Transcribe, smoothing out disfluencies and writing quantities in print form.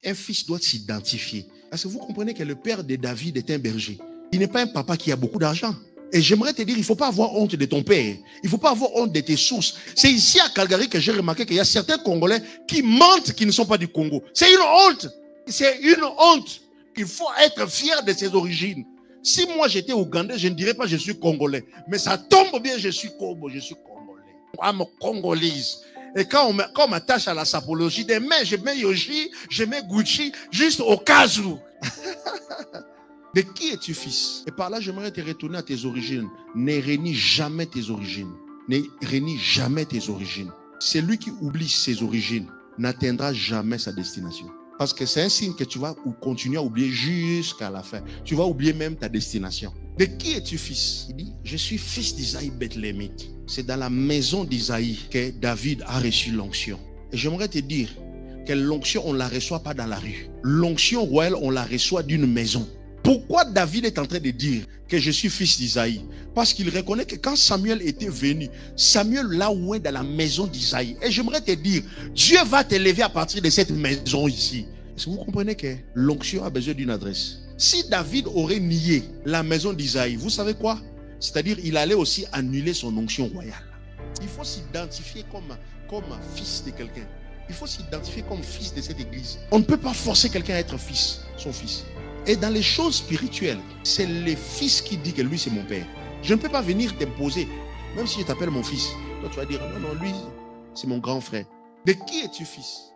Un fils doit s'identifier. Parce que vous comprenez que le père de David est un berger. Il n'est pas un papa qui a beaucoup d'argent. Et j'aimerais te dire, il ne faut pas avoir honte de ton père. Il ne faut pas avoir honte de tes sources. C'est ici à Calgary que j'ai remarqué qu'il y a certains Congolais qui mentent qui ne sont pas du Congo. C'est une honte. C'est une honte. Il faut être fier de ses origines. Si moi j'étais ougandais, je ne dirais pas je suis Congolais. Mais ça tombe bien, je suis Congolais. I'm Congolese. Et quand on m'attache à la sapologie, demain je mets Yoshi, je mets Gucci, juste au cas où. De qui es-tu fils? Et par là, j'aimerais te retourner à tes origines. Ne renie jamais tes origines. Ne renie jamais tes origines. Celui qui oublie ses origines n'atteindra jamais sa destination. Parce que c'est un signe que tu vas continuer à oublier jusqu'à la fin. Tu vas oublier même ta destination. De qui es-tu fils? Il dit, je suis fils d'Isaïe Bethléemite. C'est dans la maison d'Isaïe que David a reçu l'onction. Et j'aimerais te dire que l'onction, on ne la reçoit pas dans la rue. L'onction royale, on la reçoit d'une maison. Pourquoi David est en train de dire que je suis fils d'Isaïe? Parce qu'il reconnaît que quand Samuel était venu, Samuel l'a oué dans la maison d'Isaïe. Et j'aimerais te dire, Dieu va t'élever à partir de cette maison ici. Est-ce que vous comprenez que l'onction a besoin d'une adresse? Si David aurait nié la maison d'Isaïe, vous savez quoi? C'est-à-dire il allait aussi annuler son onction royale. Il faut s'identifier comme fils de quelqu'un. Il faut s'identifier comme fils de cette église. On ne peut pas forcer quelqu'un à être fils, son fils. Et dans les choses spirituelles, c'est le fils qui dit que lui c'est mon père. Je ne peux pas venir t'imposer, même si je t'appelle mon fils. Toi tu vas dire non, lui c'est mon grand frère. De qui es-tu fils?